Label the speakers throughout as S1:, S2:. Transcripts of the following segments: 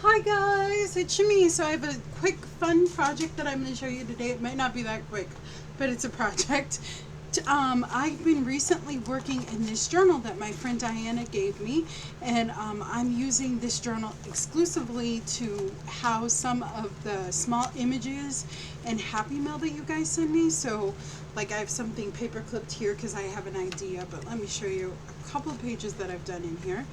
S1: Hi guys, it's me. So I have a quick fun project that I'm going to show you today. It might not be that quick, but it's a project. I've been recently working in this journal that my friend Diana gave me, and I'm using this journal exclusively to house some of the small images and happy mail that you guys send me. So like I have something paper clipped here because I have an idea, but let me show you a couple of pages that I've done in here.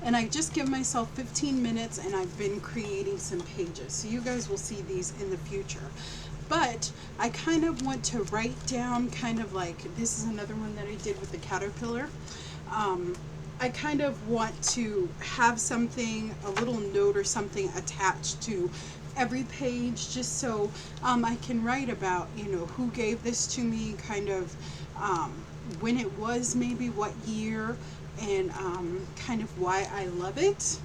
S1: And I just give myself 15 minutes and I've been creating some pages. So you guys will see these in the future. But I kind of want to write down kind of like, this is another one that I did with the caterpillar. I kind of want to have something, a little note or something attached to every page just so I can write about, you know, who gave this to me, kind of when it was, maybe what year, and kind of why I love it.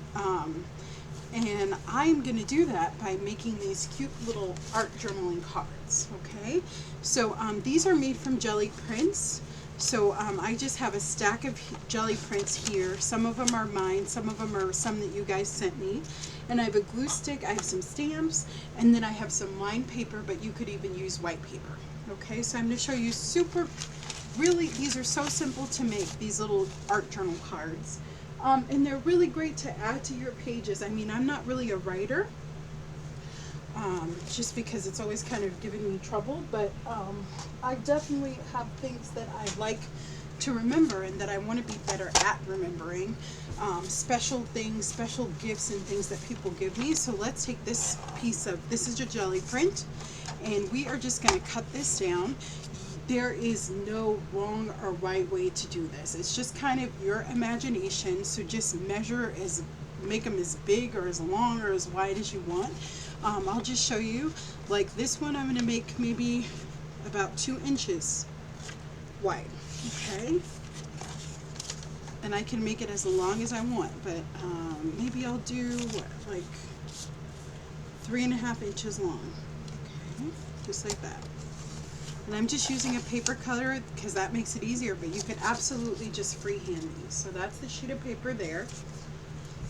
S1: And I'm going to do that by making these cute little art journaling cards, okay? So these are made from jelly prints. So I just have a stack of jelly prints here. Some of them are mine, some of them are some that you guys sent me. And I have a glue stick, I have some stamps, and then I have some lined paper, but you could even use white paper. Okay, so I'm going to show you really, these are so simple to make, these little art journal cards. And they're really great to add to your pages. I mean, I'm not really a writer, just because it's always kind of given me trouble, but I definitely have things that I like to remember and that I want to be better at remembering. Special things, special gifts and things that people give me. So let's take this piece of, this is a jelly print, and we are just going to cut this down. There is no wrong or right way to do this. It's just kind of your imagination. So just measure make them as big or as long or as wide as you want. I'll just show you. Like this one, I'm going to make maybe about 2 inches wide. Okay. And I can make it as long as I want, but maybe I'll do what, like 3.5 inches long. Okay, just like that. And I'm just using a paper cutter because that makes it easier, but you could absolutely just freehand these. So that's the sheet of paper there,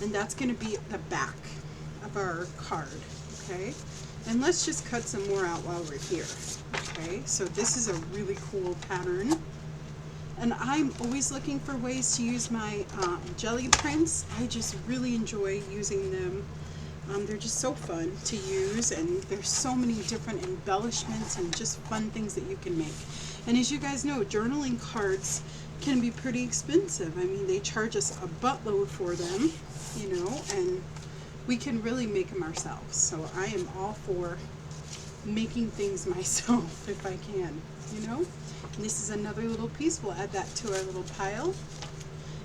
S1: and that's going to be the back of our card, okay? And let's just cut some more out while we're here, okay? So this is a really cool pattern, and I'm always looking for ways to use my jelly prints. I just really enjoy using them. They're just so fun to use, and there's so many different embellishments and just fun things that you can make. And as you guys know, journaling cards can be pretty expensive. I mean, they charge us a buttload for them, you know, and we can really make them ourselves. So I am all for making things myself if I can, you know. And this is another little piece. We'll add that to our little pile.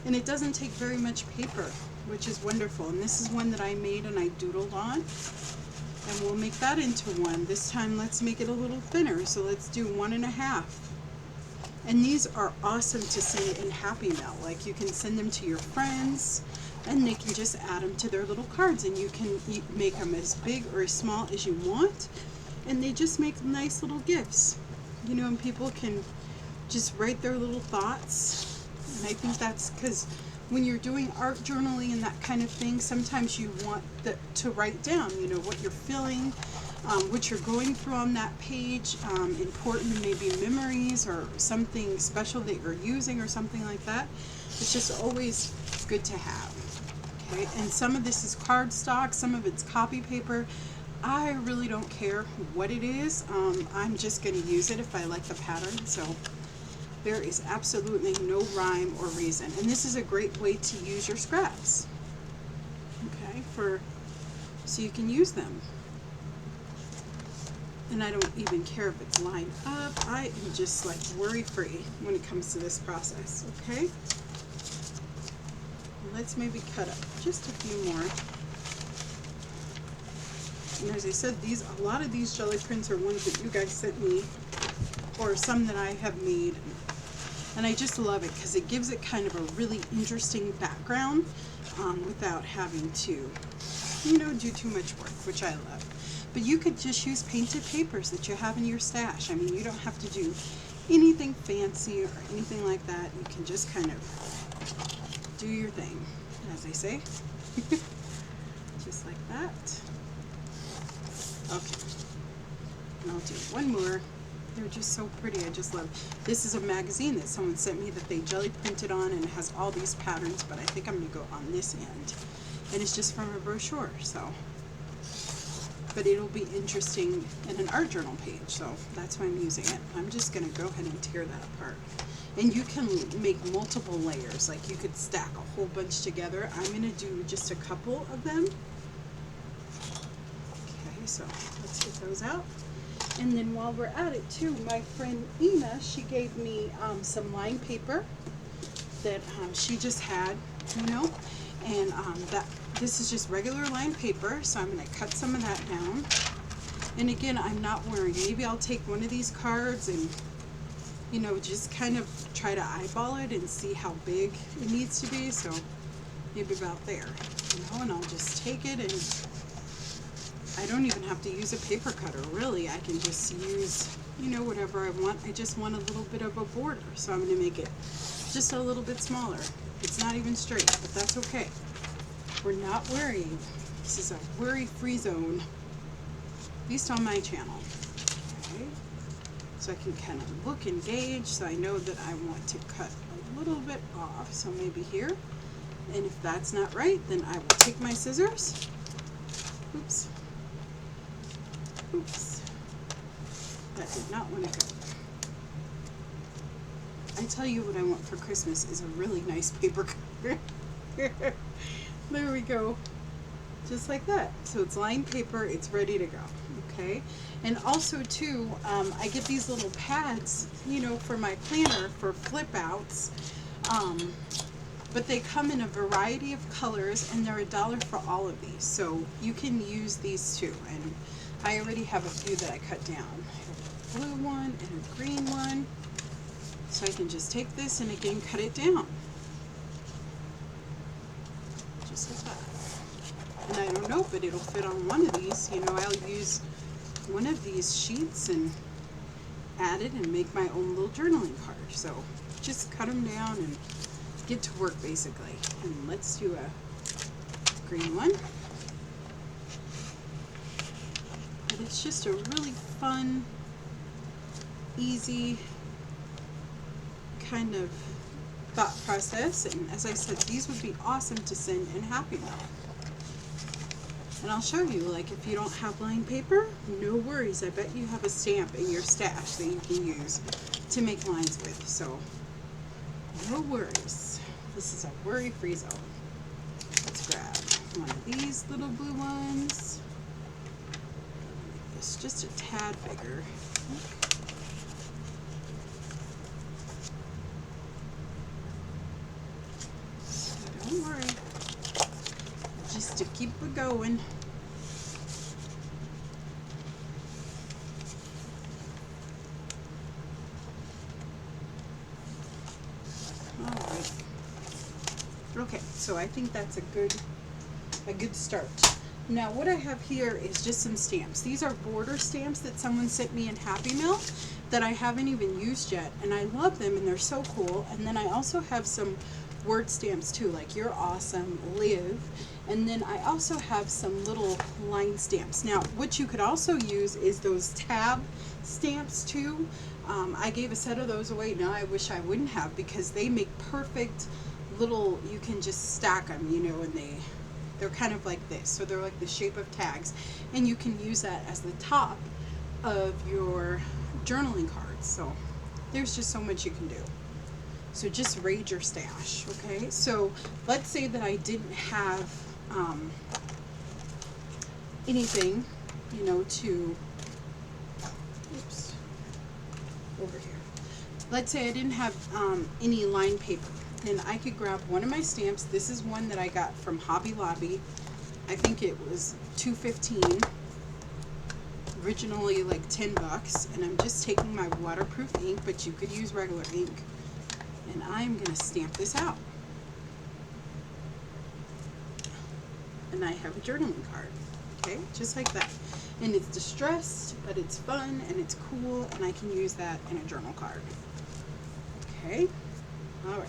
S1: And it doesn't take very much paper, which is wonderful. And this is one that I made and I doodled on. And we'll make that into one. This time let's make it a little thinner. So let's do 1.5. And these are awesome to send in Happy Mail. Like you can send them to your friends and they can just add them to their little cards. And you can make them as big or as small as you want. And they just make nice little gifts. You know, and people can just write their little thoughts. And I think that's because when you're doing art journaling and that kind of thing, sometimes you want to write down, you know, what you're feeling, what you're going through on that page, important maybe memories or something special that you're using or something like that. It's just always good to have. Okay, and some of this is cardstock, some of it's copy paper. I really don't care what it is. I'm just going to use it if I like the pattern. So there is absolutely no rhyme or reason. And this is a great way to use your scraps. Okay, so you can use them. And I don't even care if it's lined up. I am just like worry-free when it comes to this process, okay? Let's maybe cut up just a few more. And as I said, a lot of these jelly prints are ones that you guys sent me, or some that I have made. And I just love it because it gives it kind of a really interesting background without having to, you know, do too much work, which I love. But you could just use painted papers that you have in your stash. I mean, you don't have to do anything fancy or anything like that. You can just kind of do your thing, as they say. Just like that. that. Okay, and I'll do one more. They're just so pretty. I just love. This is a magazine that someone sent me that they jelly printed on, and it has all these patterns, but I think I'm going to go on this end. And it's just from a brochure, so. But it'll be interesting in an art journal page, so that's why I'm using it. I'm just going to go ahead and tear that apart. And you can make multiple layers, like you could stack a whole bunch together. I'm going to do just a couple of them. Okay, so let's get those out. And then while we're at it too, my friend Ina, she gave me some lined paper that she just had, you know, and this is just regular lined paper, so I'm going to cut some of that down. And again, I'm not worried. Maybe I'll take one of these cards and, you know, just kind of try to eyeball it and see how big it needs to be. So maybe about there, you know, and I'll just take it, and I don't even have to use a paper cutter, really. I can just use, you know, whatever I want. I just want a little bit of a border, so I'm going to make it just a little bit smaller. It's not even straight, but that's okay. We're not worrying. This is a worry-free zone, at least on my channel. Okay. So I can kind of look and gauge, so I know that I want to cut a little bit off, so maybe here. And if that's not right, then I will take my scissors. Oops. Oops. That did not want to go. I tell you what I want for Christmas is a really nice paper cutter. There we go. Just like that. So it's lined paper, it's ready to go. Okay? And also too, I get these little pads, you know, for my planner for flip outs. But they come in a variety of colors, and they're $1 for all of these. So you can use these too. And I already have a few that I cut down. I have a blue one and a green one. So I can just take this and again cut it down. Just like that. And I don't know, but it'll fit on one of these. You know, I'll use one of these sheets and add it and make my own little journaling card. So just cut them down and get to work basically. And let's do a green one. But it's just a really fun, easy kind of thought process. And as I said, these would be awesome to send in Happy Mail. And I'll show you, like, if you don't have lined paper, no worries. I bet you have a stamp in your stash that you can use to make lines with. So no worries. This is a worry-free zone. Let's grab one of these little blue ones. Make this just a tad bigger. So don't worry. Just to keep it going. Alright. Okay, so I think that's a good start. Now what I have here is just some stamps. These are border stamps that someone sent me in Happy Mail that I haven't even used yet, and I love them and they're so cool. And then I also have some word stamps too, like "You're awesome," "Live," and then I also have some little line stamps. Now what you could also use is those tab stamps too. I gave a set of those away. Now I wish I wouldn't have, because they make perfect little, you can just stack them, you know, and they're kind of like this, so they're like the shape of tags, and you can use that as the top of your journaling cards. So there's just so much you can do. So just raid your stash. Okay, so let's say that I didn't have anything, you know, to, oops, over here. Let's say I didn't have any lined paper. Then I could grab one of my stamps. This is one that I got from Hobby Lobby. I think it was $2.15. Originally like $10, and I'm just taking my waterproof ink, but you could use regular ink. And I'm going to stamp this out. And I have a journaling card. Okay, just like that. And it's distressed, but it's fun and it's cool, and I can use that in a journal card. Okay, alright.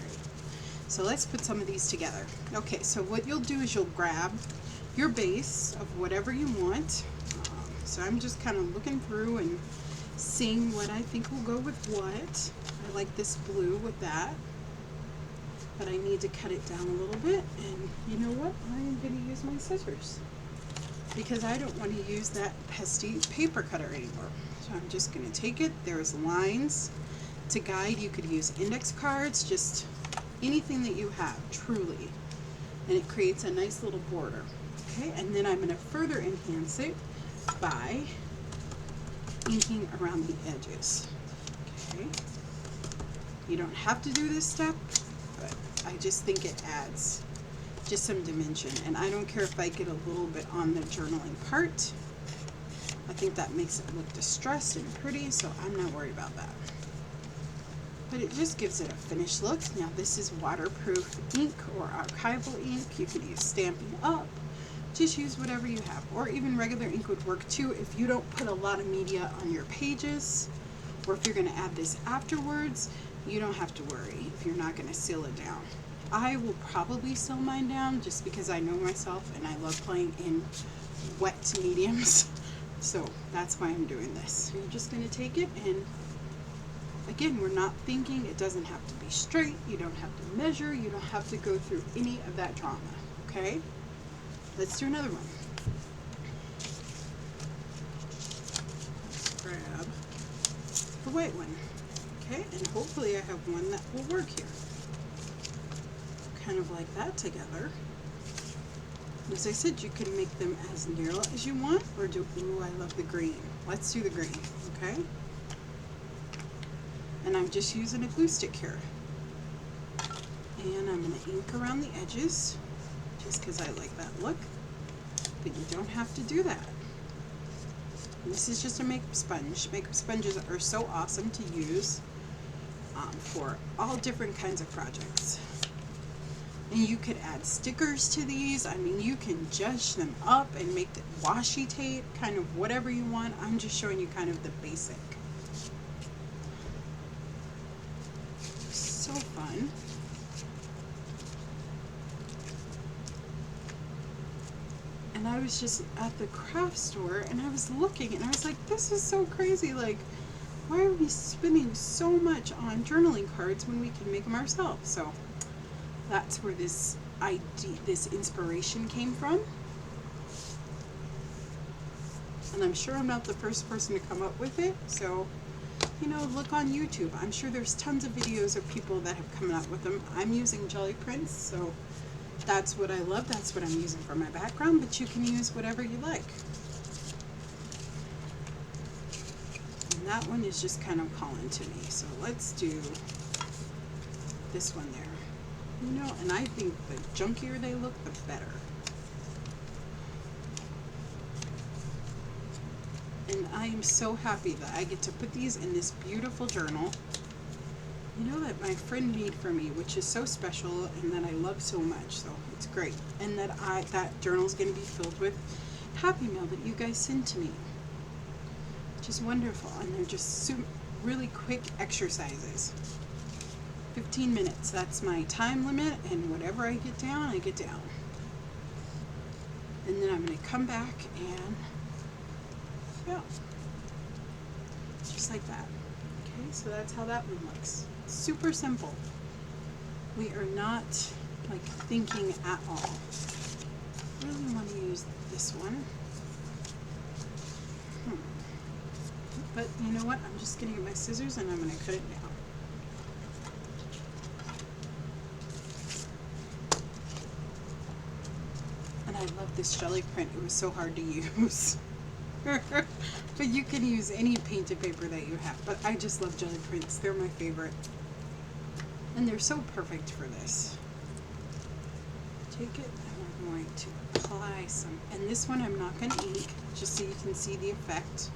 S1: So let's put some of these together. Okay, so what you'll do is you'll grab your base of whatever you want. So I'm just kind of looking through and seeing what I think will go with what. I like this blue with that, but I need to cut it down a little bit, and you know what? I am going to use my scissors because I don't want to use that pesky paper cutter anymore. So I'm just going to take it. There's lines to guide. You could use index cards, just anything that you have, truly. And it creates a nice little border. Okay, and then I'm going to further enhance it by inking around the edges. Okay, you don't have to do this step, but I just think it adds just some dimension. And I don't care if I get a little bit on the journaling part. I think that makes it look distressed and pretty, so I'm not worried about that. But it just gives it a finished look. Now this is waterproof ink or archival ink. You could use Stampin' Up. Just use whatever you have, or even regular ink would work too if you don't put a lot of media on your pages, or if you're going to add this afterwards, you don't have to worry if you're not going to seal it down. I will probably seal mine down just because I know myself and I love playing in wet mediums. So that's why I'm doing this. You're just going to take it, and again, we're not thinking, it doesn't have to be straight, you don't have to measure, you don't have to go through any of that drama, okay? Let's do another one. Let's grab the white one, okay? And hopefully I have one that will work here. Kind of like that together. As I said, you can make them as narrow as you want, or do, ooh, I love the green. Let's do the green, okay? And I'm just using a glue stick here. And I'm going to ink around the edges, just because I like that look. But you don't have to do that. And this is just a makeup sponge. Makeup sponges are so awesome to use for all different kinds of projects. And you could add stickers to these. I mean, you can judge them up and make the washi tape, kind of whatever you want. I'm just showing you kind of the basic. So fun. And I was just at the craft store and I was looking and I was like, this is so crazy. Like, why are we spending so much on journaling cards when we can make them ourselves? So that's where this idea, this inspiration came from. And I'm sure I'm not the first person to come up with it. So, you know, look on YouTube. I'm sure there's tons of videos of people that have come up with them. I'm using jelly prints, so that's what I love. That's what I'm using for my background, but you can use whatever you like. And that one is just kind of calling to me. So let's do this one there. You know, and I think the junkier they look, the better. And I am so happy that I get to put these in this beautiful journal, you know, that my friend made for me, which is so special and that I love so much. So it's great. And that that journal is going to be filled with Happy Mail that you guys send to me, which is wonderful. And they're just really quick exercises. 15 minutes, that's my time limit, and whatever I get down, I get down. And then I'm going to come back and, yeah, just like that. Okay, so that's how that one looks. Super simple. We are not like thinking at all. I really want to use this one. But you know what? I'm just going to get my scissors and I'm going to cut it down. And I love this jelly print. It was so hard to use. But you can use any painted paper that you have. But I just love jelly prints. They're my favorite. And they're so perfect for this. Take it and we're going to apply some. And this one I'm not going to ink, just so you can see the effect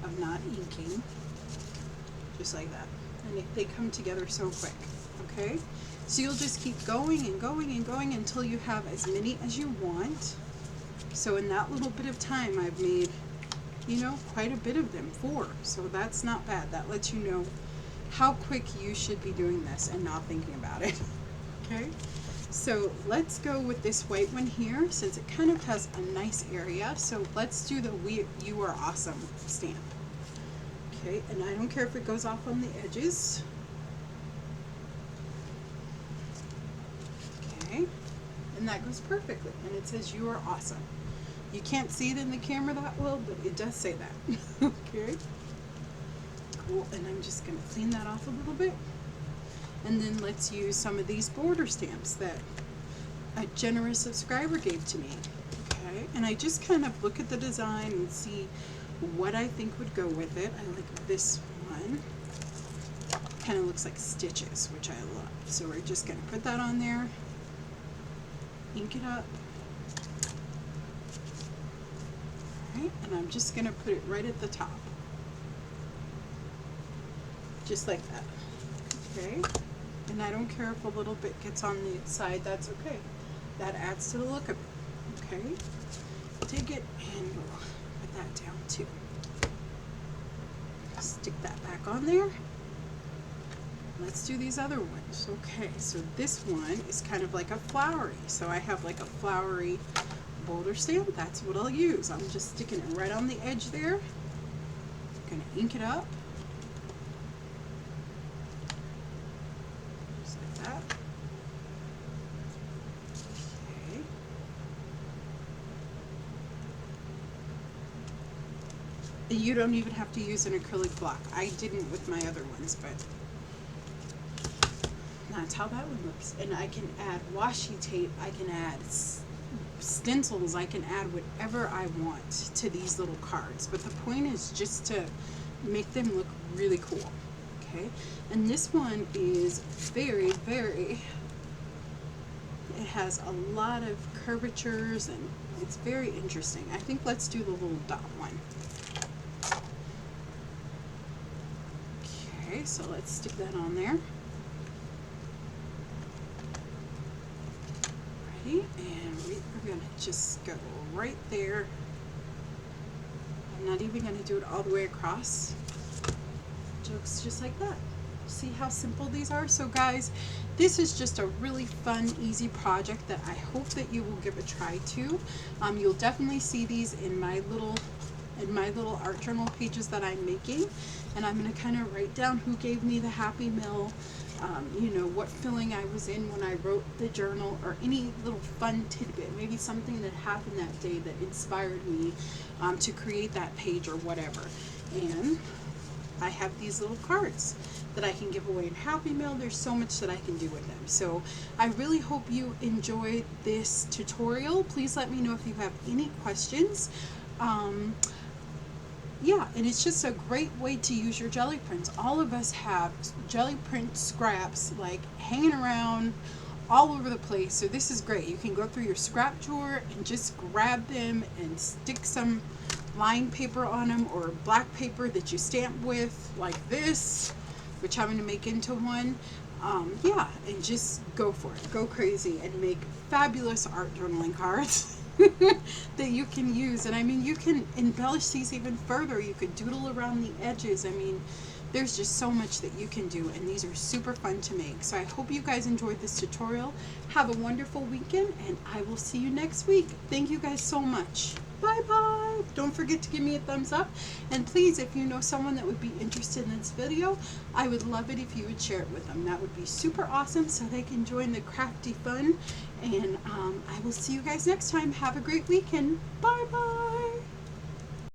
S1: of not inking. Just like that. And they come together so quick. Okay? So you'll just keep going and going and going until you have as many as you want. So in that little bit of time, I've made, you know, quite a bit of them, 4. So that's not bad. That lets you know how quick you should be doing this and not thinking about it. Okay? So let's go with this white one here since it kind of has a nice area. So let's do the You Are Awesome stamp. Okay, and I don't care if it goes off on the edges. Okay, and that goes perfectly. And it says You Are Awesome. You can't see it in the camera that well, but it does say that. Okay, cool. And I'm just going to clean that off a little bit. And then let's use some of these border stamps that a generous subscriber gave to me. Okay, and I just kind of look at the design and see what I think would go with it. I like this one. Kind of looks like stitches, which I love. So we're just going to put that on there, ink it up. Alright, and I'm just going to put it right at the top. Just like that. Okay. And I don't care if a little bit gets on the side, that's okay. That adds to the look of it. Okay? Take it and we'll put that down too. Stick that back on there. Let's do these other ones. Okay, so this one is kind of like a flowery. So I have like a flowery boulder stamp. That's what I'll use. I'm just sticking it right on the edge there. I'm going to ink it up. You don't even have to use an acrylic block. I didn't with my other ones, but that's how that one looks. And I can add washi tape, I can add stencils, I can add whatever I want to these little cards. But the point is just to make them look really cool. Okay? And this one is very, very, it has a lot of curvatures and it's very interesting. I think let's do the little dot one. Okay, so let's stick that on there. Ready? And we're going to just go right there. I'm not even going to do it all the way across. Jokes just like that. See how simple these are? So guys, this is just a really fun, easy project that I hope that you will give a try to. You'll definitely see these in my little art journal pages that I'm making, and I'm going to kind of write down who gave me the Happy Mail, you know, what feeling I was in when I wrote the journal, or any little fun tidbit, maybe something that happened that day that inspired me to create that page or whatever. And I have these little cards that I can give away in Happy Mail. There's so much that I can do with them. So I really hope you enjoyed this tutorial. Please let me know if you have any questions. Yeah, and it's just a great way to use your jelly prints. All of us have jelly print scraps like hanging around all over the place. So this is great. You can go through your scrap drawer and just grab them and stick some line paper on them, or black paper that you stamp with like this, which I'm going to make into one. Yeah, and just go for it. Go crazy and make fabulous art journaling cards that you can use. And I mean, you can embellish these even further. You could doodle around the edges. I mean, there's just so much that you can do, and these are super fun to make. So I hope you guys enjoyed this tutorial. Have a wonderful weekend, and I will see you next week. Thank you guys so much. Bye bye. Don't forget to give me a thumbs up, and please, if you know someone that would be interested in this video, I would love it if you would share it with them. That would be super awesome, so they can join the crafty fun. And I will see you guys next time. Have a great weekend. Bye bye.